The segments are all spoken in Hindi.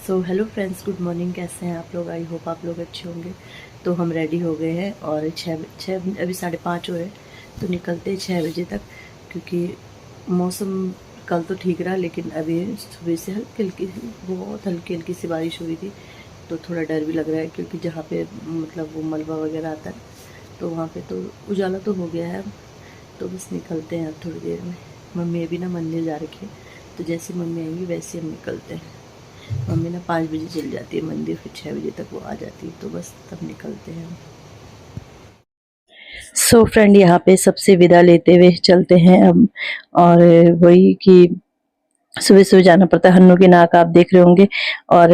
So hello friends, good morning. कैसे हैं आप लोग? आई होप आप लोग अच्छे होंगे। तो हम रेडी हो गए हैं और छः अभी 5:30 हो रहे हैं, तो निकलते हैं 6 बजे तक, क्योंकि मौसम कल तो ठीक रहा, लेकिन अभी सुबह से हल्की हल्की बहुत हल्की हल्की सी बारिश हुई थी। तो थोड़ा डर भी लग रहा है, क्योंकि जहाँ पे मतलब वो मलबा वगैरह आता है तो वहाँ पे तो उजाला तो हो गया है। तो बस निकलते हैं अब थोड़ी देर में। मम्मी अभी ना मंदिर जा रखी है, तो जैसे मम्मी आएंगी वैसे हम निकलते हैं। मम्मी ना 5 बजे चल जाती है मंदिर, फिर 6 बजे तक वो आ जाती है, तो बस तब निकलते हैं हम। सो फ्रेंड, यहाँ पे सबसे विदा लेते हुए चलते हैं अब। और वही कि सुबह सुबह जाना पड़ता है। हन्नू की नाक आप देख रहे होंगे। और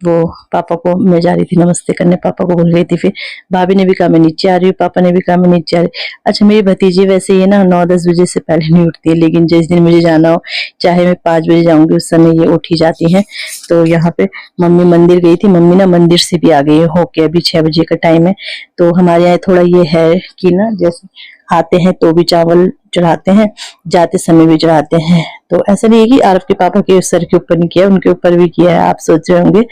वो पापा को मैं जा रही थी नमस्ते करने, पापा को भूल गई थी। फिर भाभी ने भी कहा मैं नीचे आ रही हूँ, पापा ने भी कहा मैं नीचे आ रही। अच्छा, मेरी भतीजी वैसे ये ना 9-10 बजे से पहले नहीं उठती है, लेकिन जिस दिन मुझे जाना हो, चाहे मैं 5 बजे जाऊंगी, उस समय ये उठ ही जाती हैं। तो यहाँ पे मम्मी मंदिर गई थी, मम्मी ना मंदिर से भी आ गई होके, अभी 6 बजे का टाइम है। तो हमारे यहाँ थोड़ा ये है कि ना, जैसे आते हैं तो भी चावल चढ़ाते हैं, जाते समय भी चढ़ाते हैं। तो ऐसा नहीं है कि आरव के पापा के सर के ऊपर नहीं किया, उनके ऊपर भी किया है, आप सोच रहे होंगे।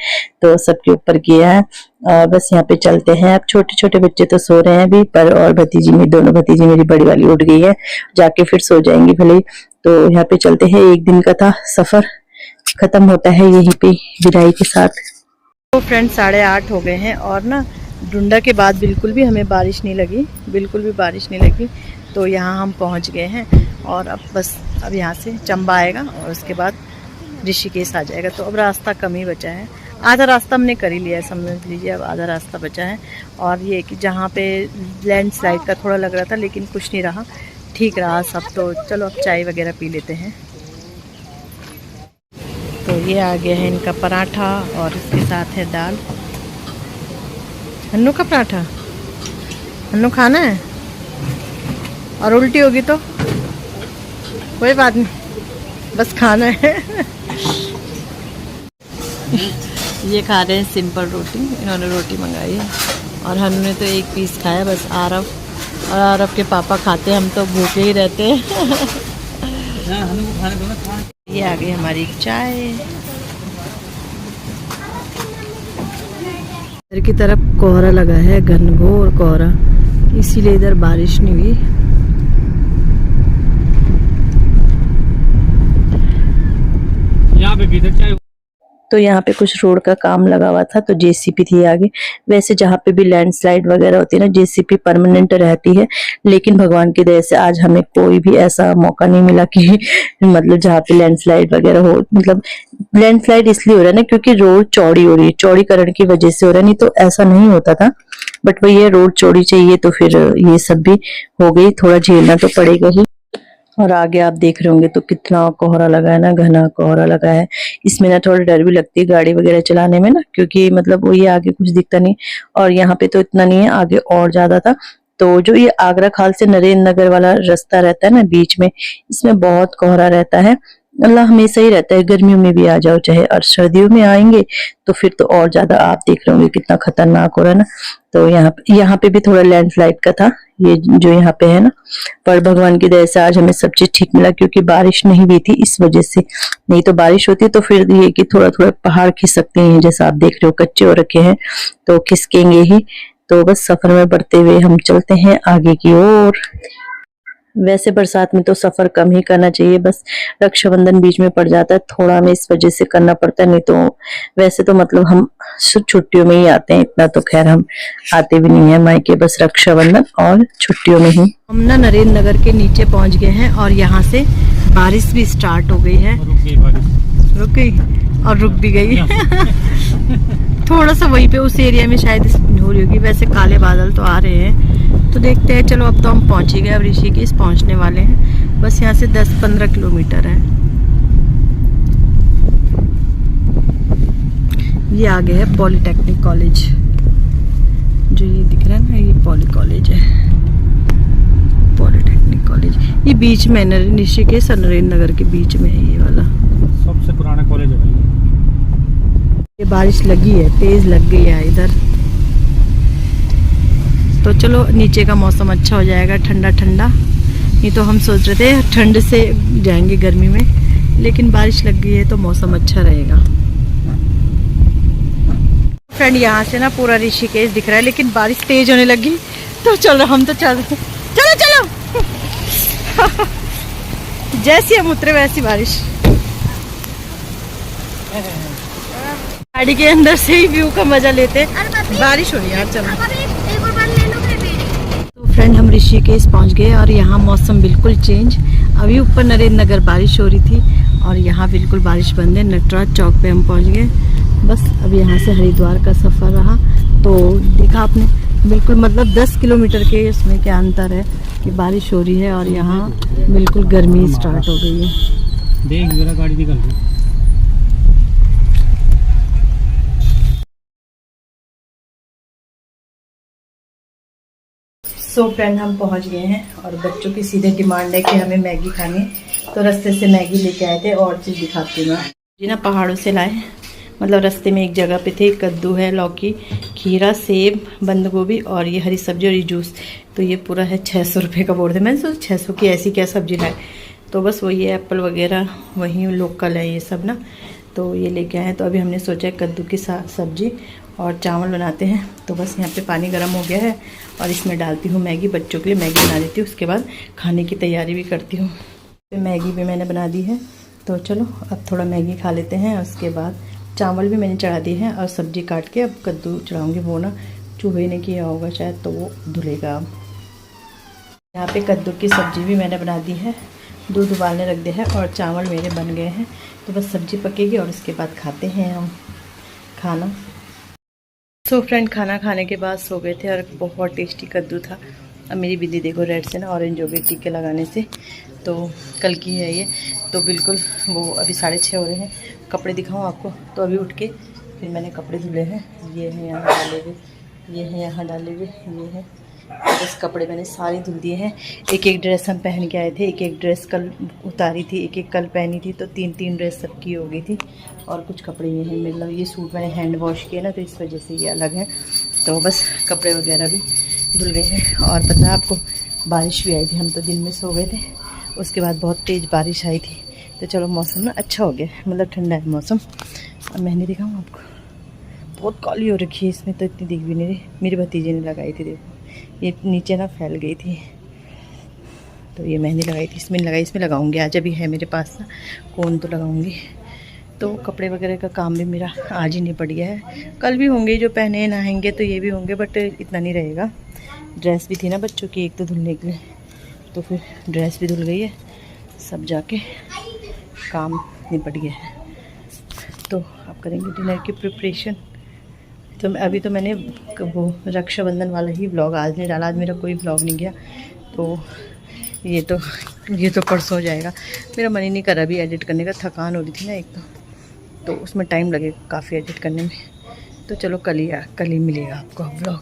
तो सबके ऊपर किया है। और बस यहाँ पे चलते हैं। अब छोटे छोटे बच्चे तो सो रहे हैं अभी पर, और भतीजी में दोनों भतीजी मेरी बड़ी वाली उठ गई है, जाके फिर सो जाएंगी भले। तो यहाँ पे चलते हैं। एक दिन का था सफर, खत्म होता है यहीं पे विदाई के साथ। तो फ्रेंड 8:30 हो गए हैं, और ना डुंडा के बाद बिल्कुल भी हमें बारिश नहीं लगी, बिल्कुल भी बारिश नहीं लगी। तो यहाँ हम पहुँच गए हैं, और अब बस अब यहाँ से चंबा आएगा और उसके बाद ऋषिकेश आ जाएगा। तो अब रास्ता कम ही बचा है, आधा रास्ता हमने कर ही लिया है, समझ लीजिए अब आधा रास्ता बचा है। और ये कि जहाँ पे लैंडस्लाइड का थोड़ा लग रहा था, लेकिन कुछ नहीं रहा, ठीक रहा सब। तो चलो अब चाय वगैरह पी लेते हैं। तो ये आ गया है इनका पराठा, और इसके साथ है दाल। हन्नू का पराठा, हन्नू खाना है, और उल्टी होगी तो कोई बात नहीं, बस खाना है। ये खा रहे हैं सिंपल रोटी, इन्होंने रोटी मंगाई है, और हन्नू ने तो एक पीस खाया बस। आरव और आरव के पापा खाते हैं, हम तो भूखे ही रहते हैं। ये आ गई हमारी चाय। इधर की तरफ कोहरा लगा है, घनघोर कोहरा, इसीलिए इधर बारिश नहीं हुई। यहाँ पे किधर चाय। तो यहाँ पे कुछ रोड का काम लगा हुआ था, तो जेसीपी थी आगे। वैसे जहाँ पे भी लैंडस्लाइड वगैरह होती है ना, जेसीपी परमानेंट रहती है, लेकिन भगवान की दया से आज हमें कोई भी ऐसा मौका नहीं मिला कि मतलब जहाँ पे लैंडस्लाइड वगैरह हो। मतलब लैंडस्लाइड इसलिए हो रहा है ना, क्योंकि रोड चौड़ी हो रही है, चौड़ीकरण की वजह से हो रहा है, नहीं तो ऐसा नहीं होता था। बट वही है, रोड चौड़ी चाहिए, तो फिर ये सब भी हो गई, थोड़ा झेलना तो पड़ेगा ही। और आगे आप देख रहे होंगे तो कितना कोहरा लगा है ना, घना कोहरा लगा है। इसमें ना थोड़ा डर भी लगती है गाड़ी वगैरह चलाने में ना, क्योंकि मतलब वो ये आगे कुछ दिखता नहीं, और यहाँ पे तो इतना नहीं है, आगे और ज्यादा था। तो जो ये आगरा खाल से नरेंद्र नगर वाला रास्ता रहता है ना बीच में, इसमें बहुत कोहरा रहता है। अल्लाह हमेशा ही रहता है, गर्मियों में भी आ जाओ चाहे, और सर्दियों में आएंगे तो फिर तो और ज्यादा। आप देख रहे होंगे कितना खतरनाक हो रहा है ना। तो यहाँ पे भी थोड़ा लैंडस्लाइड का था, ये जो यहाँ पे है ना। पर भगवान की दया से आज हमें सब चीज ठीक मिला, क्योंकि बारिश नहीं हुई थी इस वजह से। नहीं तो बारिश होती तो फिर ये कि थोड़ा थोड़ा पहाड़ खिसकते हैं, जैसा आप देख रहे हो कच्चे हो रखे हैं, तो खिसकेंगे ही। तो बस सफर में बढ़ते हुए हम चलते हैं आगे की ओर। वैसे बरसात में तो सफर कम ही करना चाहिए, बस रक्षाबंधन बीच में पड़ जाता है, थोड़ा हमें इस वजह से करना पड़ता है। नहीं तो वैसे तो मतलब हम छुट्टियों में ही आते हैं, इतना तो खैर हम आते भी नहीं है मायके, बस रक्षाबंधन और छुट्टियों में ही। हम ना नरेंद्र नगर के नीचे पहुंच गए हैं, और यहाँ से बारिश भी स्टार्ट हो गई है। रुक गई और रुक भी गई। थोड़ा सा वहीं पे उस एरिया में शायद हो रही होगी, वैसे काले बादल तो आ रहे हैं। तो देखते हैं, चलो अब तो हम पहुंच ही गए, अब ऋषिकेश पहुंचने वाले हैं। बस यहाँ से 10-15 किलोमीटर है। ये आगे है पॉलिटेक्निक कॉलेज, जो ये दिख रहा है ना, ये पॉली कॉलेज है, पॉलिटेक्निक कॉलेज। ये बीच में ऋषिकेश और नरेंद्र नगर के बीच में है ये वाला, सबसे पुराना कॉलेज है भाई। ये बारिश लगी है, तेज लग गई है इधर। तो चलो नीचे का मौसम अच्छा हो जाएगा, ठंडा ठंडा। नहीं तो हम सोच रहे थे ठंड से जाएंगे गर्मी में, लेकिन बारिश लग गई है तो मौसम अच्छा रहेगा। फ्रेंड यहाँ से ना पूरा ऋषिकेश दिख रहा है, लेकिन बारिश तेज होने लगी तो चलो हम तो चल रहे, चलो चलो। जैसी हम उतरे वैसी बारिश, गाड़ी के अंदर से ही व्यू का मजा लेते। बारिश हो रही है यार, चलो। तो फ्रेंड हम ऋषिकेश पहुंच गए और यहाँ मौसम बिल्कुल चेंज। अभी ऊपर नरेंद्र नगर बारिश हो रही थी और यहाँ बिल्कुल बारिश बंद है। नटराज चौक पे हम पहुंच गए। बस अब यहाँ से हरिद्वार का सफ़र रहा। तो देखा आपने, बिल्कुल मतलब 10 किलोमीटर के इसमें क्या अंतर है कि बारिश हो रही है और यहाँ बिल्कुल गर्मी स्टार्ट हो गई है। देख मेरा गाड़ी निकल रही। सो फ्रेंड हम पहुंच गए हैं और बच्चों की सीधे डिमांड है कि हमें मैगी खानी है, तो रास्ते से मैगी लेके आए थे। और चीज़ दिखाती हूँ जी ना, पहाड़ों से लाए, मतलब रास्ते में एक जगह पे थे। कद्दू है, लौकी, खीरा, सेब, बंद गोभी और ये हरी सब्जी और ये जूस। तो ये पूरा है 600 रुपये का बोर्ड थे। मैंने सोचा 600 की ऐसी क्या सब्जी लाए, तो बस वही है, एप्पल वगैरह वहीं लोकल है ये सब ना, तो ये लेके आए हैं। तो अभी हमने सोचा है कद्दू की सब्जी और चावल बनाते हैं। तो बस यहाँ पे पानी गर्म हो गया है और इसमें डालती हूँ मैगी। बच्चों के लिए मैगी बना देती हूँ, उसके बाद खाने की तैयारी भी करती हूँ। तो मैगी भी मैंने बना दी है, तो चलो अब थोड़ा मैगी खा लेते हैं। उसके बाद चावल भी मैंने चढ़ा दिए हैं और सब्जी काट के अब कद्दू चढ़ाऊँगी। वो ना चूहे ने किया होगा शायद, तो वो धुलेगा। यहाँ पे कद्दू की सब्जी भी मैंने बना दी है, दूध उबालने रख दिया है और चावल मेरे बन गए हैं। तो बस सब्जी पकेगी और उसके बाद खाते हैं हम खाना। सो फ्रेंड खाना खाने के बाद सो गए थे और बहुत टेस्टी कद्दू था। अब मेरी बिल्ली देखो रेड से ना ऑरेंज हो गई टीके लगाने से, तो कल की है ये। तो बिल्कुल वो अभी 6:30 हो रहे हैं। कपड़े दिखाऊं आपको, तो अभी उठ के फिर मैंने कपड़े धुले हैं। ये हैं यहाँ डाले हुए, ये हैं यहाँ डाले हुए, ये है। तो बस कपड़े मैंने सारे धुल दिए हैं। एक एक ड्रेस हम पहन के आए थे, एक एक ड्रेस कल उतारी थी, एक एक कल पहनी थी, तो 3-3 ड्रेस सबकी हो गई थी। और कुछ कपड़े ये हैं, मतलब ये सूट मैंने हैंड वॉश किया ना, तो इस वजह से ये अलग है। तो बस कपड़े वगैरह भी धुल गए हैं। और पता है आपको, बारिश भी आई थी। हम तो दिन में सो गए थे, उसके बाद बहुत तेज़ बारिश आई थी। तो चलो मौसम ना अच्छा हो गया, मतलब ठंडा है मौसम। अब मेहंदी दिखाऊँ आपको, बहुत काली हो रखी है इसमें, तो इतनी दिख भी नहीं रही। मेरी भतीजे ने लगाई थी, देखो ये नीचे ना फैल गई थी। तो ये मेहंदी लगाई थी, इसमें लगाई, इसमें लगाऊंगी आज। अभी है मेरे पास ना कोन, तो लगाऊंगी। तो कपड़े वगैरह का काम भी मेरा आज ही निपट गया है। कल भी होंगे, जो पहने नहाएंगे तो ये भी होंगे, बट इतना नहीं रहेगा। ड्रेस भी थी ना बच्चों की एक, तो धुलने के लिए, तो फिर ड्रेस भी धुल गई है। सब जाके काम निपट गया है। तो आप करेंगे डिनर की प्रिपरेशन। तो अभी तो मैंने वो रक्षाबंधन वाला ही व्लॉग आज नहीं डाला, आज मेरा कोई व्लॉग नहीं गया। तो ये तो परसों हो जाएगा। मेरा मन ही नहीं कर रहा अभी एडिट करने का, थकान हो रही थी ना एक तो उसमें टाइम लगेगा काफ़ी एडिट करने में। तो चलो कल ही मिलेगा आपको व्लॉग।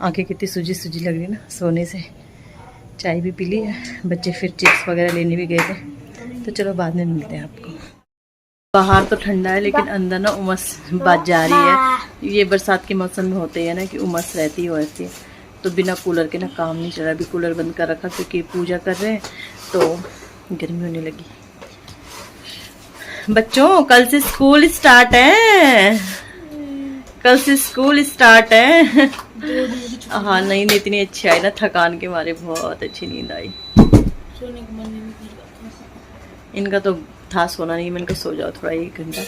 आंखें कितनी सूजी लग रही है ना सोने से। चाय भी पी ली है, बच्चे फिर चिप्स वगैरह लेने भी गए थे। तो चलो बाद में मिलते हैं आपको। बाहर तो ठंडा है, लेकिन अंदर ना उमस बात जा रही है। ये बरसात के मौसम में होते हैं ना कि उमस रहती है वैसे। तो बिना कूलर के ना काम नहीं चल रहा। अभी कूलर बंद कर रखा क्योंकि पूजा कर रहे हैं, तो गर्मी होने लगी। बच्चों कल से स्कूल स्टार्ट है, कल से स्कूल स्टार्ट है। हाँ नींद इतनी अच्छी आई ना, थकान के मारे बहुत अच्छी नींद आई। इनका तो था सोना नहीं, मैंने कहा सो जाओ थोड़ा 1 घंटा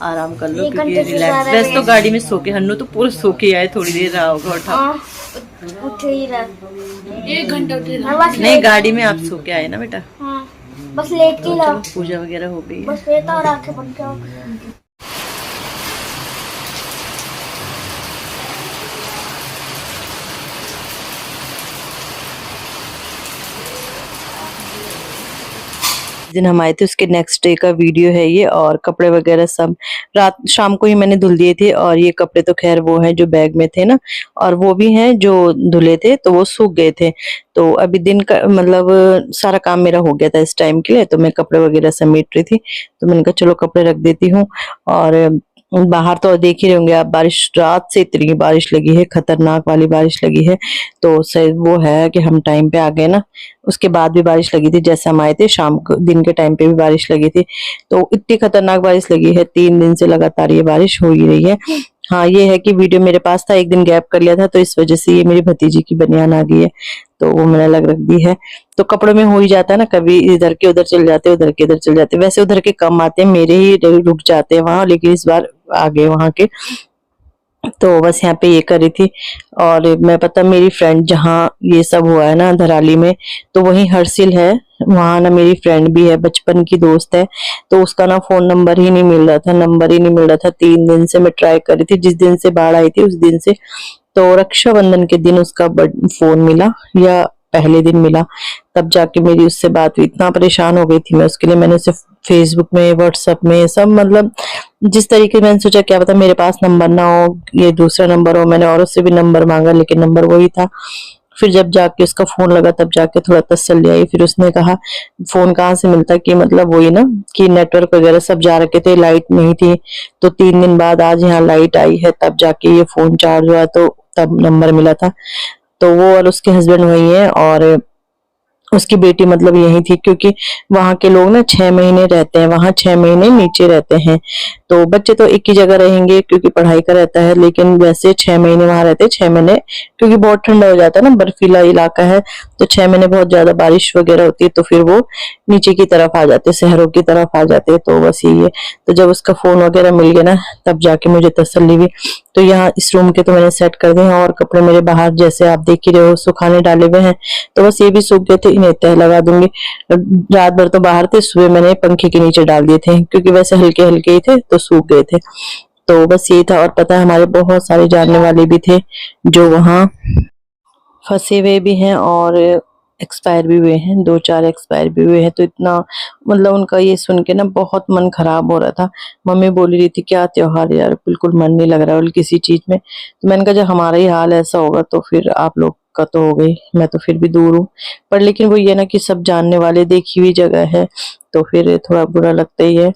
आराम कर लो, क्योंकि रिलैक्स। वैसे तो गाड़ी में सो के, हन्नू तो पूरा सो के आए, थोड़ी देर रहा होगा उठा। उठ ही रहा 1 घंटा नहीं, गाड़ी में आप सो के आए ना बेटा। हाँ, बस लेट के ला। पूजा वगैरह हो गई, बस लेटा और आंखें बंद कर। दिन हम आए थे उसके नेक्स्ट डे का वीडियो है ये। और कपड़े वगैरह सब शाम को ही मैंने धुल दिए थे। और ये कपड़े तो खैर वो हैं जो बैग में थे ना, और वो भी हैं जो धुले थे, तो वो सूख गए थे। तो अभी दिन का मतलब सारा काम मेरा हो गया था इस टाइम के लिए। तो मैं कपड़े वगैरह समेट रही थी, तो मैंने कहा चलो कपड़े रख देती हूँ। और बाहर तो देख ही रहे होंगे आप, बारिश रात से इतनी बारिश लगी है, खतरनाक वाली बारिश लगी है। तो शायद वो है कि हम टाइम पे आ गए ना, उसके बाद भी बारिश लगी थी। जैसे हम आए थे शाम को, दिन के टाइम पे भी बारिश लगी थी। तो इतनी खतरनाक बारिश लगी है, 3 दिन से लगातार ये बारिश हो ही रही है। हाँ ये है कि वीडियो मेरे पास था, एक दिन गैप कर लिया था तो इस वजह से ये मेरी भतीजी की बनियान आ गई है, तो वो मैंने अलग रख दी है। तो कपड़ों में हो ही जाता है ना, कभी इधर के उधर चल जाते, उधर के इधर चल जाते। वैसे उधर के कम आते हैं, मेरे ही रुक जाते हैं वहां, लेकिन इस बार आ गए वहां के। तो बस यहाँ पे ये कर रही थी। और मैं पता मेरी फ्रेंड जहाँ ये सब हुआ है ना धराली में, तो वही हर्सिल है, वहां ना मेरी फ्रेंड भी है, बचपन की दोस्त है। तो उसका ना फोन नंबर ही नहीं मिल रहा था, नंबर ही नहीं मिल रहा था। 3 दिन से मैं ट्राई कर रही थी, जिस दिन से बाढ़ आई थी उस दिन से। तो रक्षाबंधन के दिन उसका फोन मिला, या पहले दिन मिला, तब जाके मेरी उससे बात हुई। इतना परेशान हो गई थी मैं उसके लिए, मैंने उसे फेसबुक में, व्हाट्सएप में सब, मतलब जिस तरीके मैंने सोचा, क्या पता मेरे पास नंबर ना हो, ये दूसरा नंबर हो। मैंने और उससे भी नंबर मांगा, लेकिन नंबर वही था। फिर जब जाके उसका फोन लगा, तब जाके थोड़ा तसल्ली आई। फिर उसने कहा फोन कहाँ से मिलता, कि मतलब वही ना कि नेटवर्क वगैरह सब जा रखे थे, लाइट नहीं थी। तो 3 दिन बाद आज यहाँ लाइट आई है, तब जाके ये फोन चार्ज हुआ, तो तब नंबर मिला था। तो वो और उसके हस्बैंड वही है, और उसकी बेटी मतलब यही थी, क्योंकि वहां के लोग ना 6 महीने रहते हैं वहां, 6 महीने नीचे रहते हैं। तो बच्चे तो एक ही जगह रहेंगे क्योंकि पढ़ाई का रहता है, लेकिन वैसे 6 महीने वहां रहते हैं। 6 महीने क्योंकि बहुत ठंडा हो जाता है ना, बर्फीला इलाका है, तो 6 महीने बहुत ज्यादा बारिश वगैरह होती है, तो फिर वो नीचे की तरफ आ जाते, शहरों की तरफ आ जाते। तो बस यही है। तो जब उसका फोन वगैरह मिल गया ना, तब जाके मुझे तसल्ली हुई। तो यहाँ इस रूम के तो मैंने सेट कर दिए हैं, और कपड़े मेरे बाहर जैसे आप देख ही रहे हो सुखाने डाले हुए हैं। तो बस ये भी सूख गए थे, इन्हें तह लगा दूंगी। रात भर तो बाहर थे, सुबह मैंने पंखे के नीचे डाल दिए थे, क्योंकि वैसे हल्के हल्के ही थे तो सूख गए थे। तो बस यही था। और पता है हमारे बहुत सारे जानने वाले भी थे जो वहाँ फंसे हुए भी हैं, और एक्सपायर भी हुए हैं, 2-4 एक्सपायर भी हुए हैं। तो इतना मतलब उनका ये सुन के ना बहुत मन खराब हो रहा था। मम्मी बोली रही थी क्या त्योहार यार, बिल्कुल मन नहीं लग रहा है किसी चीज में। तो मैंने कहा जब हमारा ही हाल ऐसा होगा तो फिर आप लोग का तो हो गई, मैं तो फिर भी दूर हूँ। पर लेकिन वो ये ना कि सब जानने वाले, देखी हुई जगह है, तो फिर थोड़ा बुरा लगता ही है।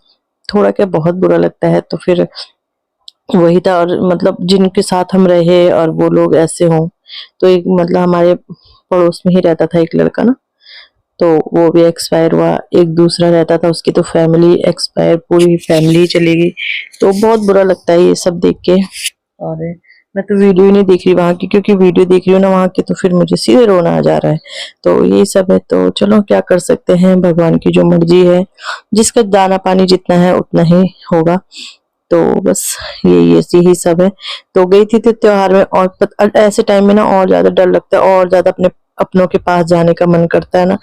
थोड़ा क्या बहुत बुरा लगता है। तो फिर वही था। और मतलब जिनके साथ हम रहे और वो लोग ऐसे हों, तो एक मतलब हमारे पड़ोस में ही रहता था एक लड़का ना, तो वो भी एक्सपायर हुआ। एक दूसरा रहता था, उसकी तो फैमिली एक्सपायर, पूरी फैमिली चली गई। तो बहुत बुरा लगता है ये सब देख के। और मैं तो वीडियो ही नहीं देख रही वहां की, क्योंकि वीडियो देख रही हूँ ना वहां की, तो फिर मुझे सीधे रोना आ जा रहा है। तो यही सब है। तो चलो क्या कर सकते हैं, भगवान की जो मर्जी है, जिसका दाना पानी जितना है उतना ही होगा। तो बस यही सब है। तो गई थी तो त्योहार में, और ऐसे टाइम में ना और ज्यादा डर लगता है, और ज्यादा अपने अपनों के पास जाने का मन करता है ना,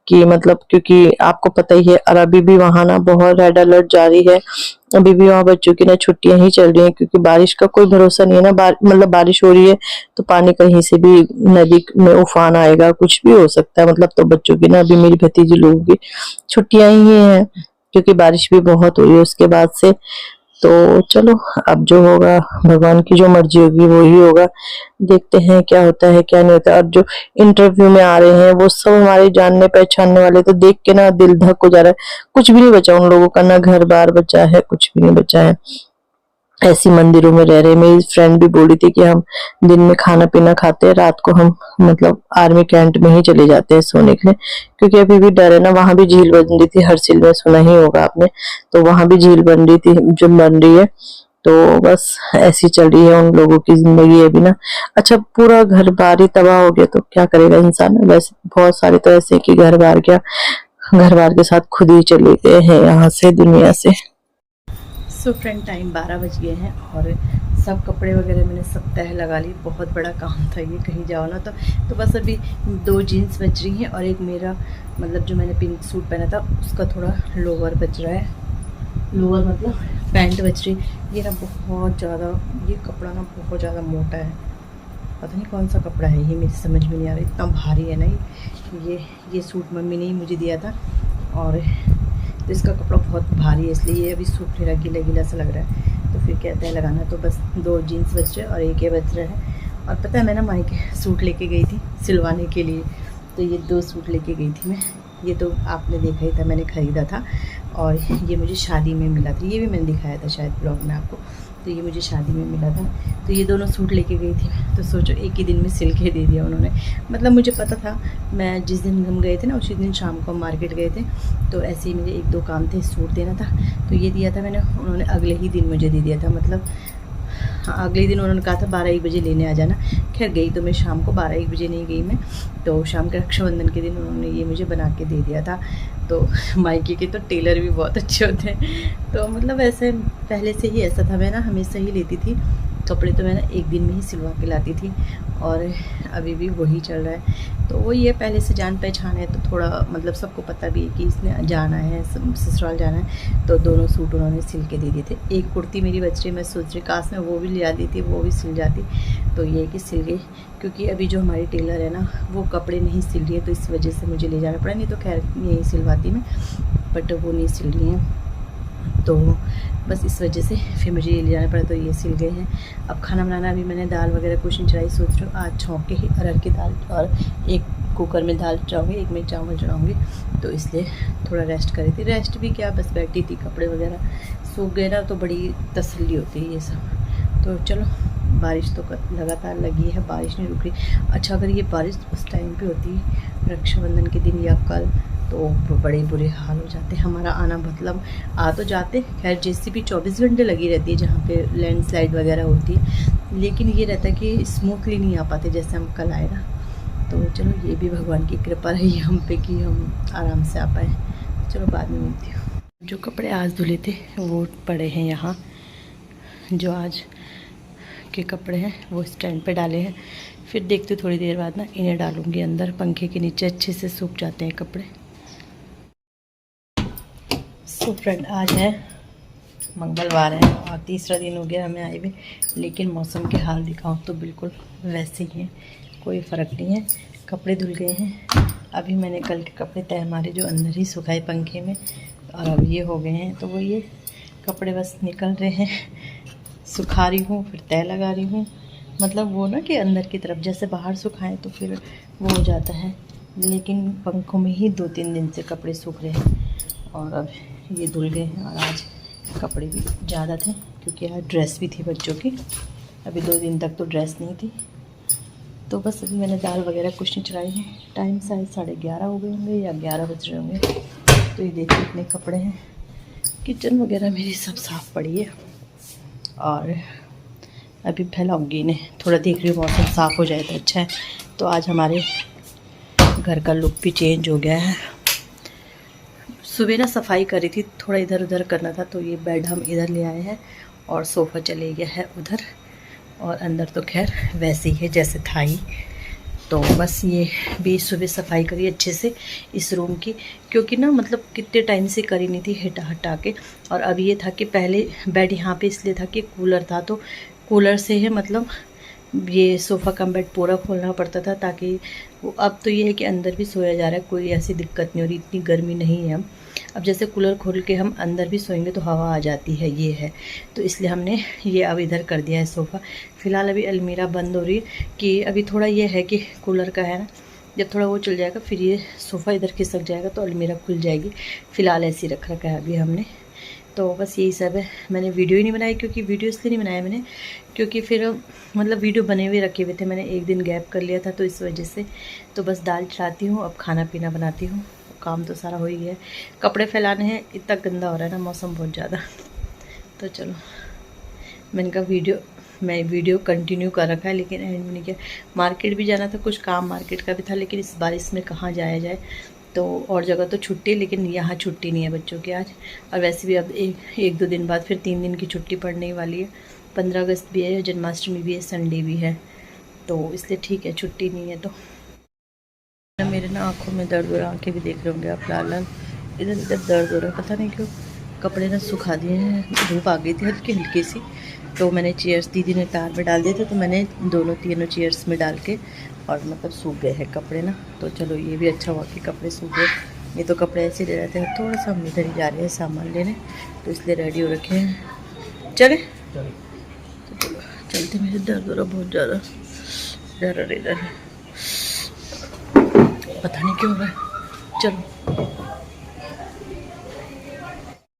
कि मतलब क्योंकि आपको पता ही है, और अभी भी वहां ना बहुत रेड अलर्ट जारी है। अभी भी वहां बच्चों की ना छुट्टियां ही चल रही हैं, क्योंकि बारिश का कोई भरोसा नहीं है ना। मतलब बारिश हो रही है तो पानी कहीं से भी, नदी में उफान आएगा, कुछ भी हो सकता है। मतलब तो बच्चों की ना, अभी मेरी भतीजी लोगों की छुट्टियां ही हैं, क्योंकि बारिश भी बहुत हो रही है उसके बाद से। तो चलो अब जो होगा, भगवान की जो मर्जी होगी वो ही होगा। देखते हैं क्या होता है क्या नहीं होता। और जो इंटरव्यू में आ रहे हैं वो सब हमारे जानने पहचानने वाले, तो देख के ना दिल धक हो जा रहा है। कुछ भी नहीं बचा उन लोगों का, ना घर बार बचा है, कुछ भी नहीं बचा है। ऐसी मंदिरों में रह रहे। मेरी फ्रेंड भी बोली थी कि हम दिन में खाना पीना खाते हैं, रात को हम मतलब आर्मी कैंट में ही चले जाते हैं सोने के लिए, क्योंकि अभी भी डर है ना। वहां भी झील बन रही थी, हर्सिल में सुना ही होगा आपने, तो वहां भी झील बन रही थी, जो बन रही है। तो बस ऐसी चल रही है उन लोगों की जिंदगी अभी ना। अच्छा पूरा घर बार ही तबाह हो गया तो क्या करेगा इंसान। वैसे बहुत सारे तो ऐसे कि घर बार क्या, घर बार के साथ खुद ही चले गए हैं यहाँ से, दुनिया से। सो फ्रेंड टाइम 12 बज गए हैं, और सब कपड़े वगैरह मैंने सब तह लगा ली। बहुत बड़ा काम था ये, कहीं जाओ ना तो बस अभी 2 जीन्स बच रही हैं, और एक मेरा मतलब जो मैंने पिंक सूट पहना था उसका थोड़ा लोअर बच रहा है। लोअर मतलब पैंट बच रही। ये ना बहुत ज़्यादा, ये कपड़ा ना बहुत ज़्यादा मोटा है, पता नहीं कौन सा कपड़ा है ये, मेरी समझ में नहीं आ रहा, इतना भारी है ना ये सूट मम्मी ने ही मुझे दिया था, और तो इसका कपड़ा बहुत भारी है, इसलिए ये अभी सूख नहीं रहा, गीला गीला सा लग रहा है। तो फिर कहते हैं लगाना। तो बस 2 जीन्स बच रहे और एक ये बच रहा है। और पता है मैं ना मायके सूट लेके गई थी सिलवाने के लिए, तो ये 2 सूट लेके गई थी मैं। ये तो आपने देखा ही था, मैंने ख़रीदा था, और ये मुझे शादी में मिला था। ये भी मैंने दिखाया था शायद ब्लॉग में आपको। तो ये मुझे शादी में मिला था, तो ये दोनों सूट लेके गई थी। तो सोचो एक ही दिन में सिल के दे दिया उन्होंने। मतलब मुझे पता था, मैं जिस दिन हम गए थे ना उसी दिन शाम को हम मार्केट गए थे, तो ऐसे ही मुझे 1-2 काम थे, सूट देना था, तो ये दिया था मैंने, उन्होंने अगले ही दिन मुझे दे दिया था। मतलब हाँ, अगले दिन उन्होंने कहा था 12-1 बजे लेने आ जाना। खैर गई तो मैं शाम को, 12-1 बजे नहीं गई मैं। तो शाम के रक्षाबंधन के दिन उन्होंने ये मुझे बना के दे दिया था। तो मायके के तो टेलर भी बहुत अच्छे होते हैं। तो मतलब ऐसे पहले से ही ऐसा था, मैं ना हमेशा ही लेती थी कपड़े, तो मैं ना एक दिन में ही सिलवा के लाती थी और अभी भी वही चल रहा है। तो वो ये पहले से जान पहचान है, तो थोड़ा मतलब सबको पता भी है कि इसने जाना है, ससुराल जाना है। तो दोनों सूट उन्होंने सिल के दे दिए थे। एक कुर्ती मेरी बच रही, मैं सोच रही काश में वो भी ले आती थी, वो भी सिल जाती। तो ये कि सिल गई, क्योंकि अभी जो हमारी टेलर है ना वो कपड़े नहीं सिल रही है, तो इस वजह से मुझे ले जाना पड़ा। नहीं तो खैर यही सिलवाती मैं, बट वो नहीं सिल रही हैं, तो बस इस वजह से फिर मुझे ये ले जाना पड़ा। तो ये सिल गए हैं। अब खाना बनाना, अभी मैंने दाल वगैरह कुछ नहीं चढ़ाई, सोच रही हूँ आज छौंक के ही अरहर की दाल, और एक कुकर में दाल चढ़ाऊँगी, एक में चावल चढ़ाऊँगी। तो इसलिए थोड़ा रेस्ट करी थी। रेस्ट भी क्या, बस बैठी थी, कपड़े वगैरह सूख गए ना, तो बड़ी तसल्ली होती है ये सब। तो चलो, बारिश तो लगातार लगी है, बारिश नहीं रुक रही। अच्छा, अगर ये बारिश उस टाइम पे होती रक्षाबंधन के दिन या कल, तो बड़े बुरे हाल हो जाते। हमारा आना मतलब आ तो जाते, खैर जेसीबी 24 घंटे लगी रहती है जहाँ पे लैंडस्लाइड वगैरह होती है, लेकिन ये रहता है कि स्मूथली नहीं आ पाते जैसे हम कल आए ना। तो चलो, ये भी भगवान की कृपा रही हम पे कि हम आराम से आ पाए। चलो बाद में मिलती हूँ। जो कपड़े आज धुले थे वो पड़े हैं यहाँ, जो आज के कपड़े हैं वो स्टैंड पे डाले हैं। फिर देखते थोड़ी देर बाद ना इन्हें डालूँगी अंदर, पंखे के नीचे अच्छे से सूख जाते हैं कपड़े। सो फ्रेंड, आज है मंगलवार है और तीसरा दिन हो गया हमें आए हुए, लेकिन मौसम के हाल दिखाऊं तो बिल्कुल वैसे ही है, कोई फ़र्क नहीं है। कपड़े धुल गए हैं। अभी मैंने कल के कपड़े तय हमारे जो अंदर ही सुखाए पंखे में, और अब ये हो गए हैं। तो वो ये कपड़े बस निकल रहे हैं, सुखा रही हूँ, फिर तय लगा रही हूँ। मतलब वो ना कि अंदर की तरफ, जैसे बाहर सुखाएं तो फिर वो हो जाता है, लेकिन पंखों में ही 2-3 दिन से कपड़े सूख रहे हैं। और अब ये धुल गए हैं। और आज कपड़े भी ज़्यादा थे, क्योंकि आज ड्रेस भी थी बच्चों की। अभी 2 दिन तक तो ड्रेस नहीं थी। तो बस अभी मैंने दाल वगैरह कुछ नहीं चढ़ाई है। टाइम शायद 11:30 हो गए होंगे या 11 बज रहे होंगे। तो ये देखिए इतने कपड़े हैं। किचन वगैरह मेरी सब साफ़ पड़ी है, और अभी फैलाऊँगी इन्हें। थोड़ा देख रही हूँ मौसम साफ़ हो जाए तो अच्छा है। तो आज हमारे घर का लुक भी चेंज हो गया है। सुबह ना सफाई करी थी, थोड़ा इधर उधर करना था, तो ये बेड हम इधर ले आए हैं और सोफ़ा चले गया है उधर, और अंदर तो खैर वैसे ही है जैसे था ही। तो बस ये भी सुबह सफाई करी अच्छे से इस रूम की, क्योंकि ना मतलब कितने टाइम से करी नहीं थी, हटा के। और अब ये था कि पहले बेड यहाँ पे इसलिए था कि कूलर था, तो कूलर से है मतलब ये सोफ़ा कम बेड पूरा खोलना पड़ता था, ताकि वो, अब तो ये है कि अंदर भी सोया जा रहा है, कोई ऐसी दिक्कत नहीं हो रही, इतनी गर्मी नहीं है। अब जैसे कूलर खोल के हम अंदर भी सोएंगे तो हवा आ जाती है, ये है। तो इसलिए हमने ये अब इधर कर दिया है सोफ़ा। फ़िलहाल अभी अलमीरा बंद हो रही है, कि अभी थोड़ा ये है कि कूलर का है ना, जब थोड़ा वो चल जाएगा फिर ये सोफ़ा इधर खिसक जाएगा तो अलमीरा खुल जाएगी। फ़िलहाल ऐसे ही रख रखा है अभी हमने। तो बस यही सब है। मैंने वीडियो ही नहीं बनाई, क्योंकि वीडियो इसलिए नहीं बनाया मैंने, क्योंकि फिर मतलब वीडियो बने हुए रखे हुए थे, मैंने एक दिन गैप कर लिया था, तो इस वजह से। तो बस दाल चढ़ाती हूँ, अब खाना पीना बनाती हूँ, काम तो सारा हो ही गया है। कपड़े फैलाने हैं, इतना गंदा हो रहा है ना मौसम बहुत ज़्यादा। तो चलो, मैंने कहा मैं वीडियो कंटिन्यू कर रखा है, लेकिन एंड में नहीं किया। मार्केट भी जाना था, कुछ काम मार्केट का भी था, लेकिन इस बारिश में कहाँ जाया जाए। तो और जगह तो छुट्टी, लेकिन यहाँ छुट्टी नहीं है बच्चों की आज। और वैसे भी अब 1-2 दिन बाद फिर 3 दिन की छुट्टी पड़ने वाली है। 15 अगस्त भी है, जन्माष्टमी भी है, संडे भी है, तो इसलिए ठीक है, छुट्टी नहीं है। तो मेरे ना आँखों में दर्द हो रहा है, आँखें भी देख रहे होंगे आप, लाल लाल इधर उधर दर्द हो रहा है, पता नहीं क्यों। कपड़े ना सुखा दिए हैं, धूप आ गई थी हल्की हल्की सी, तो मैंने चेयर्स, दीदी ने तार में डाल दिए थे, तो मैंने तीनों चेयर्स में डाल के, और मतलब सूख गए हैं कपड़े ना। तो चलो, ये भी अच्छा हुआ कि कपड़े सूख गए, नहीं तो कपड़े ऐसे ले रहते हैं। थोड़ा सा हम इधर ही जा रहे हैं सामान लेने, तो इसलिए रेडी हो रखे हैं। चले तो चलते, मेरे दर्द हो रहा बहुत ज़्यादा, इधर पता नहीं क्यों हो रहा है। चलो।